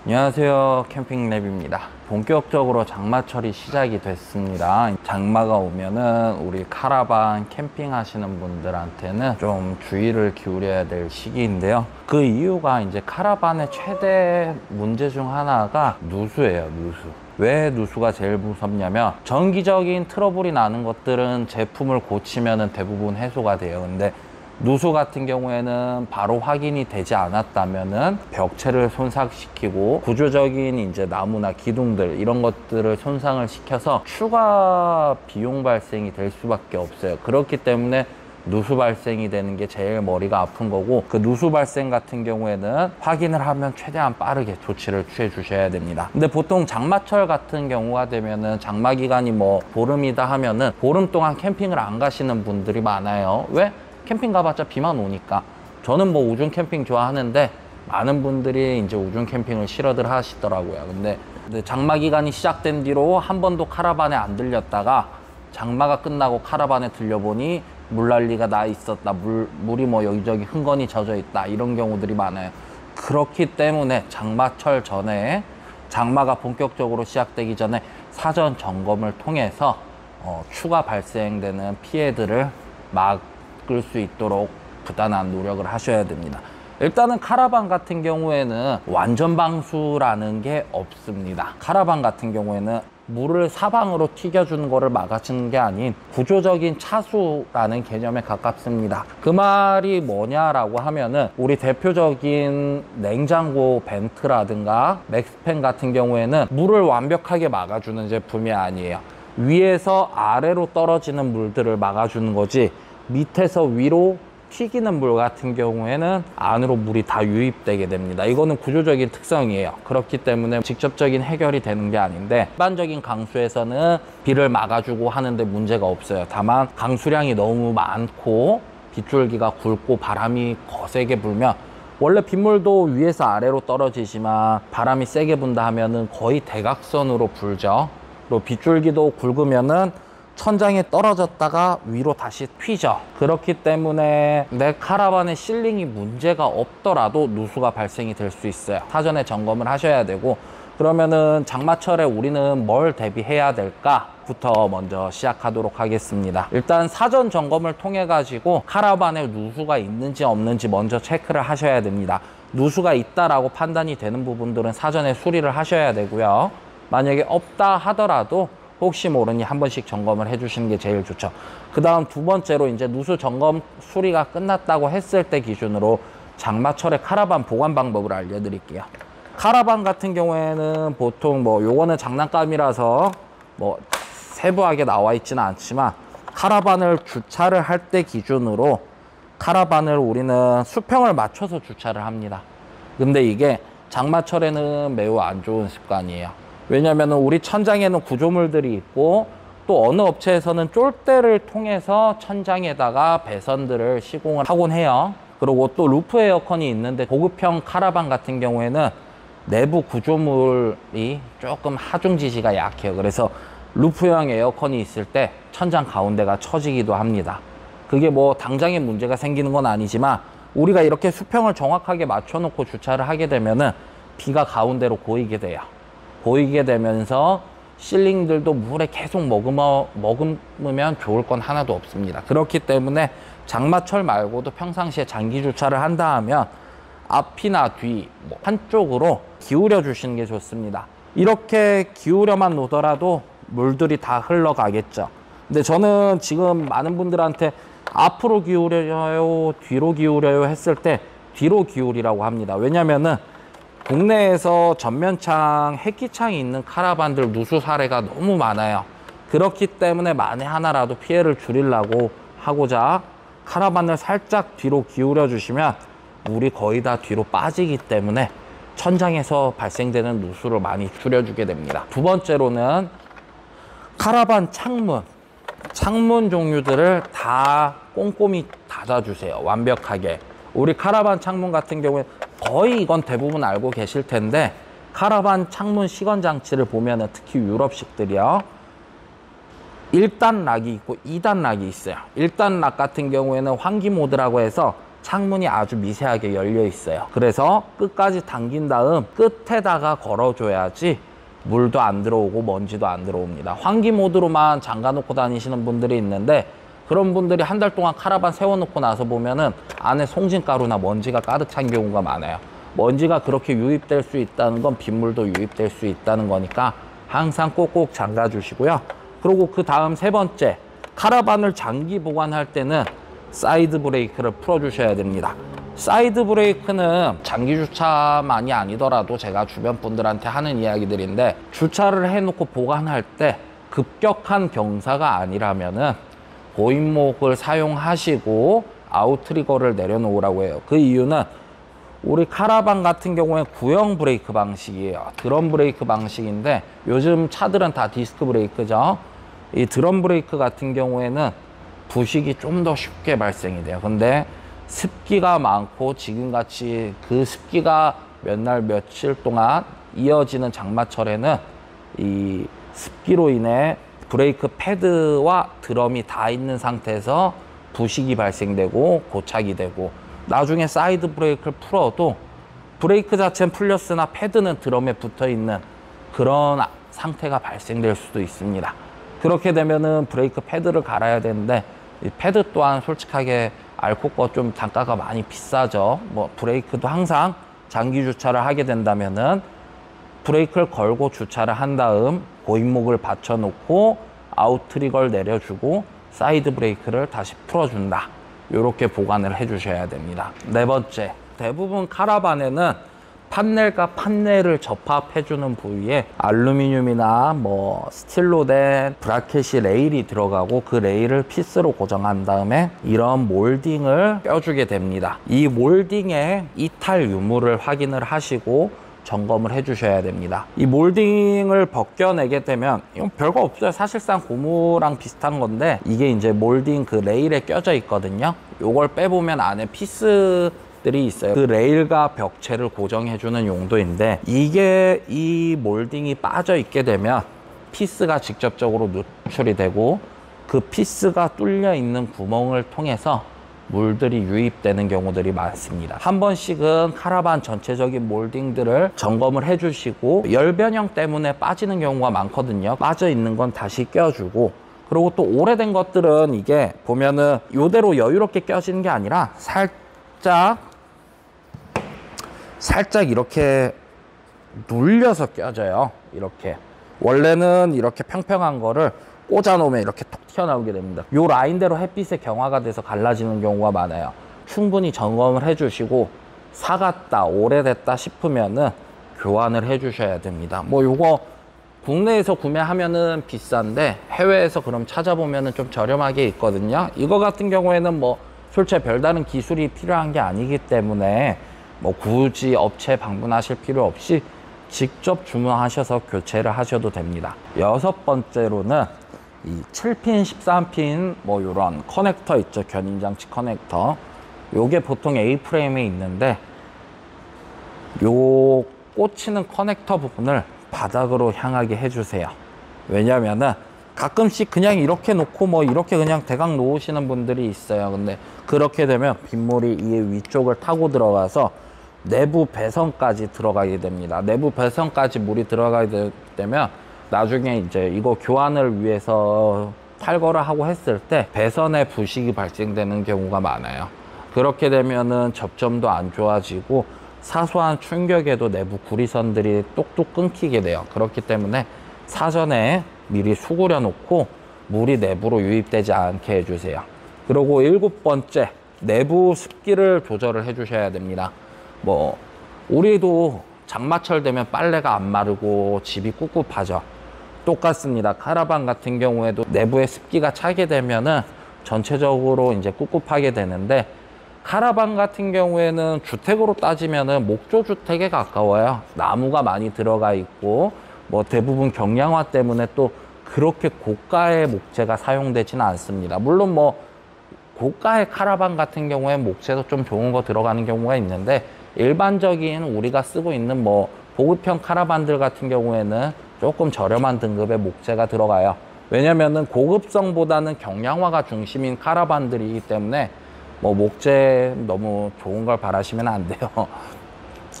안녕하세요, 캠핑랩입니다. 본격적으로 장마철이 시작이 됐습니다. 장마가 오면은 우리 카라반 캠핑 하시는 분들한테는 좀 주의를 기울여야 될 시기인데요. 그 이유가 이제 카라반의 최대 문제 중 하나가 누수예요. 누수. 왜 누수가 제일 무섭냐면, 정기적인 트러블이 나는 것들은 제품을 고치면은 대부분 해소가 돼요. 근데 누수 같은 경우에는 바로 확인이 되지 않았다면은 벽체를 손상시키고 구조적인 이제 나무나 기둥들 이런 것들을 손상을 시켜서 추가 비용 발생이 될 수밖에 없어요. 그렇기 때문에 누수 발생이 되는 게 제일 머리가 아픈 거고, 그 누수 발생 같은 경우에는 확인을 하면 최대한 빠르게 조치를 취해 주셔야 됩니다. 근데 보통 장마철 같은 경우가 되면은, 장마 기간이 뭐 보름이다 하면은 보름 동안 캠핑을 안 가시는 분들이 많아요. 왜? 캠핑 가봤자 비만 오니까. 저는 뭐 우중 캠핑 좋아하는데 많은 분들이 이제 우중 캠핑을 싫어들 하시더라고요. 근데 장마 기간이 시작된 뒤로 한 번도 카라반에 안 들렸다가 장마가 끝나고 카라반에 들려보니 물난리가 나 있었다, 물이 뭐 여기저기 흥건히 젖어 있다, 이런 경우들이 많아요. 그렇기 때문에 장마철 전에, 장마가 본격적으로 시작되기 전에 사전 점검을 통해서 추가 발생되는 피해들을 막을 수 있도록 부단한 노력을 하셔야 됩니다. 일단은 카라반 같은 경우에는 완전 방수라는 게 없습니다. 카라반 같은 경우에는 물을 사방으로 튀겨주는 거를 막아주는 게 아닌 구조적인 차수라는 개념에 가깝습니다. 그 말이 뭐냐라고 하면은, 우리 대표적인 냉장고 벤트라든가 맥스팬 같은 경우에는 물을 완벽하게 막아주는 제품이 아니에요. 위에서 아래로 떨어지는 물들을 막아주는 거지, 밑에서 위로 튀기는 물 같은 경우에는 안으로 물이 다 유입되게 됩니다. 이거는 구조적인 특성이에요. 그렇기 때문에 직접적인 해결이 되는 게 아닌데, 일반적인 강수에서는 비를 막아주고 하는데 문제가 없어요. 다만 강수량이 너무 많고 빗줄기가 굵고 바람이 거세게 불면, 원래 빗물도 위에서 아래로 떨어지지만 바람이 세게 분다 하면은 거의 대각선으로 불죠. 그리고 빗줄기도 굵으면은 천장에 떨어졌다가 위로 다시 튀죠. 그렇기 때문에 내 카라반의 실링이 문제가 없더라도 누수가 발생이 될 수 있어요. 사전에 점검을 하셔야 되고, 그러면은 장마철에 우리는 뭘 대비해야 될까부터 먼저 시작하도록 하겠습니다. 일단 사전 점검을 통해 가지고 카라반에 누수가 있는지 없는지 먼저 체크를 하셔야 됩니다. 누수가 있다라고 판단이 되는 부분들은 사전에 수리를 하셔야 되고요. 만약에 없다 하더라도 혹시 모르니 한 번씩 점검을 해주시는 게 제일 좋죠. 그 다음 두 번째로, 이제 누수 점검 수리가 끝났다고 했을 때 기준으로 장마철에 카라반 보관 방법을 알려드릴게요. 카라반 같은 경우에는 보통 뭐 요거는 장난감이라서 뭐 세부하게 나와 있지는 않지만, 카라반을 주차를 할 때 기준으로 카라반을 우리는 수평을 맞춰서 주차를 합니다. 근데 이게 장마철에는 매우 안 좋은 습관이에요. 왜냐면은 우리 천장에는 구조물들이 있고, 또 어느 업체에서는 쫄대를 통해서 천장에다가 배선들을 시공을 하곤 해요. 그리고 또 루프 에어컨이 있는데, 고급형 카라반 같은 경우에는 내부 구조물이 조금 하중 지지가 약해요. 그래서 루프형 에어컨이 있을 때 천장 가운데가 처지기도 합니다. 그게 뭐 당장에 문제가 생기는 건 아니지만, 우리가 이렇게 수평을 정확하게 맞춰 놓고 주차를 하게 되면은 비가 가운데로 고이게 돼요. 보이게 되면서 실링들도 물에 계속 머금으면 좋을 건 하나도 없습니다. 그렇기 때문에 장마철 말고도 평상시에 장기 주차를 한다 하면 앞이나 뒤 한쪽으로 기울여 주시는 게 좋습니다. 이렇게 기울여만 놓더라도 물들이 다 흘러가겠죠. 근데 저는 지금 많은 분들한테 앞으로 기울여요, 뒤로 기울여요 했을 때 뒤로 기울이라고 합니다. 왜냐면은 국내에서 전면창, 햇기창이 있는 카라반들 누수 사례가 너무 많아요. 그렇기 때문에 만에 하나라도 피해를 줄이려고 하고자 카라반을 살짝 뒤로 기울여 주시면 물이 거의 다 뒤로 빠지기 때문에 천장에서 발생되는 누수를 많이 줄여주게 됩니다. 두 번째로는 카라반 창문 종류들을 다 꼼꼼히 닫아주세요. 완벽하게. 우리 카라반 창문 같은 경우에 거의, 이건 대부분 알고 계실 텐데, 카라반 창문 시건 장치를 보면은 특히 유럽식들이요, 1단 락이 있고 2단 락이 있어요. 1단 락 같은 경우에는 환기 모드라고 해서 창문이 아주 미세하게 열려 있어요. 그래서 끝까지 당긴 다음 끝에다가 걸어줘야지 물도 안 들어오고 먼지도 안 들어옵니다. 환기 모드로만 잠가 놓고 다니시는 분들이 있는데, 그런 분들이 한 달 동안 카라반 세워놓고 나서 보면은 안에 송진가루나 먼지가 가득 찬 경우가 많아요. 먼지가 그렇게 유입될 수 있다는 건 빗물도 유입될 수 있다는 거니까 항상 꼭꼭 잠가 주시고요. 그리고 그 다음 세 번째, 카라반을 장기 보관할 때는 사이드 브레이크를 풀어 주셔야 됩니다. 사이드 브레이크는 장기 주차만이 아니더라도 제가 주변 분들한테 하는 이야기들인데, 주차를 해놓고 보관할 때 급격한 경사가 아니라면은 고인목을 사용하시고 아웃트리거를 내려놓으라고 해요. 그 이유는 우리 카라반 같은 경우에 구형 브레이크 방식이에요. 드럼 브레이크 방식인데, 요즘 차들은 다 디스크 브레이크죠. 이 드럼 브레이크 같은 경우에는 부식이 좀 더 쉽게 발생이 돼요. 근데 습기가 많고 지금같이 그 습기가 몇 날 며칠 동안 이어지는 장마철에는 이 습기로 인해 브레이크 패드와 드럼이 다 있는 상태에서 부식이 발생되고 고착이 되고, 나중에 사이드 브레이크를 풀어도 브레이크 자체는 풀렸으나 패드는 드럼에 붙어 있는 그런 상태가 발생될 수도 있습니다. 그렇게 되면은 브레이크 패드를 갈아야 되는데, 이 패드 또한 솔직하게 알코 거 좀 단가가 많이 비싸죠. 뭐 브레이크도 항상 장기 주차를 하게 된다면은 브레이크를 걸고 주차를 한 다음 고인목을 받쳐 놓고 아웃트리거를 내려주고 사이드 브레이크를 다시 풀어준다. 이렇게 보관을 해 주셔야 됩니다. 네 번째, 대부분 카라반에는 판넬과 판넬을 접합해 주는 부위에 알루미늄이나 뭐 스틸로 된 브라켓이 레일이 들어가고, 그 레일을 피스로 고정한 다음에 이런 몰딩을 껴주게 됩니다. 이 몰딩의 이탈 유무를 확인을 하시고 점검을 해 주셔야 됩니다. 이 몰딩을 벗겨내게 되면 이건 별거 없어요. 사실상 고무랑 비슷한 건데, 이게 이제 몰딩 그 레일에 껴져 있거든요. 요걸 빼보면 안에 피스들이 있어요. 그 레일과 벽체를 고정해 주는 용도인데, 이게 이 몰딩이 빠져 있게 되면 피스가 직접적으로 누출이 되고, 그 피스가 뚫려 있는 구멍을 통해서 물들이 유입되는 경우들이 많습니다. 한 번씩은 카라반 전체적인 몰딩들을 점검을 해 주시고, 열 변형 때문에 빠지는 경우가 많거든요. 빠져 있는 건 다시 껴주고, 그리고 또 오래된 것들은 이게 보면은 이대로 여유롭게 껴지는 게 아니라 살짝 이렇게 눌려서 껴져요. 이렇게 원래는 이렇게 평평한 거를 꽂아 놓으면 이렇게 톡 튀어나오게 됩니다. 요 라인대로 햇빛에 경화가 돼서 갈라지는 경우가 많아요. 충분히 점검을 해 주시고, 사갔다 오래됐다 싶으면은 교환을 해 주셔야 됩니다. 뭐 요거 국내에서 구매하면은 비싼데, 해외에서 그럼 찾아보면은 좀 저렴하게 있거든요. 이거 같은 경우에는 뭐 솔직히 별다른 기술이 필요한 게 아니기 때문에 뭐 굳이 업체 방문하실 필요 없이 직접 주문하셔서 교체를 하셔도 됩니다. 여섯 번째로는 이 7핀, 13핀 뭐 이런 커넥터 있죠. 견인장치 커넥터. 요게 보통 A프레임에 있는데, 요 꽂히는 커넥터 부분을 바닥으로 향하게 해주세요. 왜냐면은 가끔씩 그냥 이렇게 놓고 뭐 이렇게 그냥 대강 놓으시는 분들이 있어요. 근데 그렇게 되면 빗물이 이 위쪽을 타고 들어가서 내부 배선까지 들어가게 됩니다. 내부 배선까지 물이 들어가게 되면 나중에 이제 이거 교환을 위해서 탈거를 하고 했을 때 배선에 부식이 발생되는 경우가 많아요. 그렇게 되면은 접점도 안 좋아지고 사소한 충격에도 내부 구리선들이 뚝뚝 끊기게 돼요. 그렇기 때문에 사전에 미리 수그려 놓고 물이 내부로 유입되지 않게 해주세요. 그리고 일곱 번째, 내부 습기를 조절을 해 주셔야 됩니다. 뭐 우리도 장마철 되면 빨래가 안 마르고 집이 꿉꿉하죠. 똑같습니다. 카라반 같은 경우에도 내부에 습기가 차게 되면은 전체적으로 이제 꿉꿉하게 되는데, 카라반 같은 경우에는 주택으로 따지면은 목조 주택에 가까워요. 나무가 많이 들어가 있고, 뭐 대부분 경량화 때문에 또 그렇게 고가의 목재가 사용되지는 않습니다. 물론 뭐 고가의 카라반 같은 경우에 목재도 좀 좋은 거 들어가는 경우가 있는데, 일반적인 우리가 쓰고 있는 뭐 보급형 카라반들 같은 경우에는 조금 저렴한 등급의 목재가 들어가요. 왜냐면은 고급성보다는 경량화가 중심인 카라반들이기 때문에 뭐 목재 너무 좋은 걸 바라시면 안 돼요.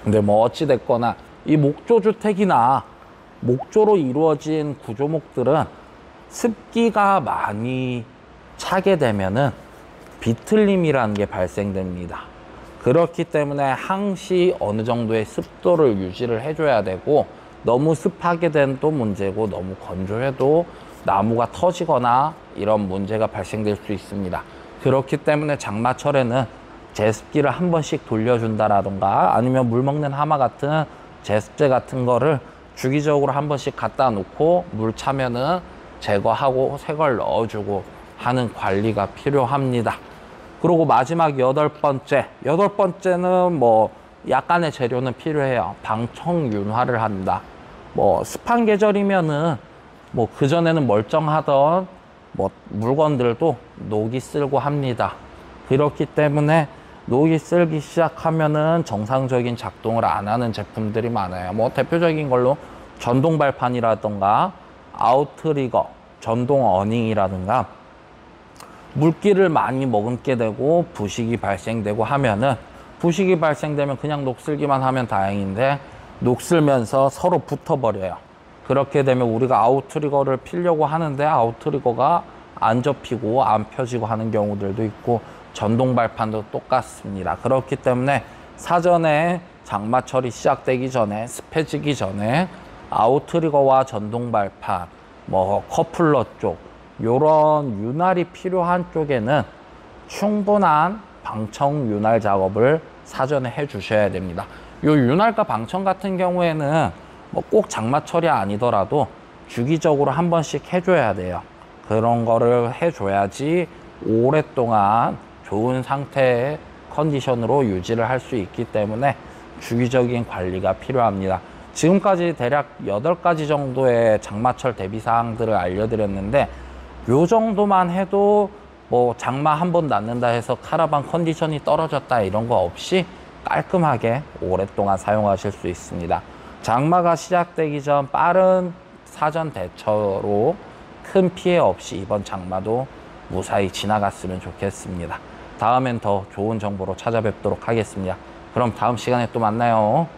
근데 뭐 어찌됐거나 이 목조 주택이나 목조로 이루어진 구조목들은 습기가 많이 차게 되면은 비틀림이라는 게 발생됩니다. 그렇기 때문에 항시 어느 정도의 습도를 유지를 해줘야 되고, 너무 습하게 된 또 문제고, 너무 건조해도 나무가 터지거나 이런 문제가 발생될 수 있습니다. 그렇기 때문에 장마철에는 제습기를 한 번씩 돌려준다라던가, 아니면 물 먹는 하마 같은 제습제 같은 거를 주기적으로 한 번씩 갖다 놓고 물 차면은 제거하고 새 걸 넣어주고 하는 관리가 필요합니다. 그리고 마지막 여덟 번째는 뭐 약간의 재료는 필요해요. 방청윤화를 한다. 뭐 습한 계절이면은 뭐 그전에는 멀쩡하던 뭐 물건들도 녹이 쓸고 합니다. 그렇기 때문에 녹이 쓸기 시작하면은 정상적인 작동을 안 하는 제품들이 많아요. 뭐 대표적인 걸로 전동 발판이라던가 아웃트리거, 전동 어닝이라든가, 물기를 많이 머금게 되고 부식이 발생되고 하면은, 부식이 발생되면 그냥 녹슬기만 하면 다행인데 녹슬면서 서로 붙어버려요. 그렇게 되면 우리가 아웃트리거를 피려고 하는데 아웃트리거가 안 접히고 안 펴지고 하는 경우들도 있고, 전동 발판도 똑같습니다. 그렇기 때문에 사전에 장마철이 시작되기 전에, 습해지기 전에 아웃트리거와 전동 발판, 뭐 커플러 쪽, 요런 윤활이 필요한 쪽에는 충분한 방청 윤활 작업을 사전에 해 주셔야 됩니다. 요 윤활과 방청 같은 경우에는 뭐 꼭 장마철이 아니더라도 주기적으로 한 번씩 해줘야 돼요. 그런 거를 해줘야지 오랫동안 좋은 상태의 컨디션으로 유지를 할 수 있기 때문에 주기적인 관리가 필요합니다. 지금까지 대략 8가지 정도의 장마철 대비 사항들을 알려드렸는데, 요 정도만 해도 뭐 장마 한 번 났는다 해서 카라반 컨디션이 떨어졌다 이런 거 없이 깔끔하게 오랫동안 사용하실 수 있습니다. 장마가 시작되기 전 빠른 사전 대처로 큰 피해 없이 이번 장마도 무사히 지나갔으면 좋겠습니다. 다음엔 더 좋은 정보로 찾아뵙도록 하겠습니다. 그럼 다음 시간에 또 만나요.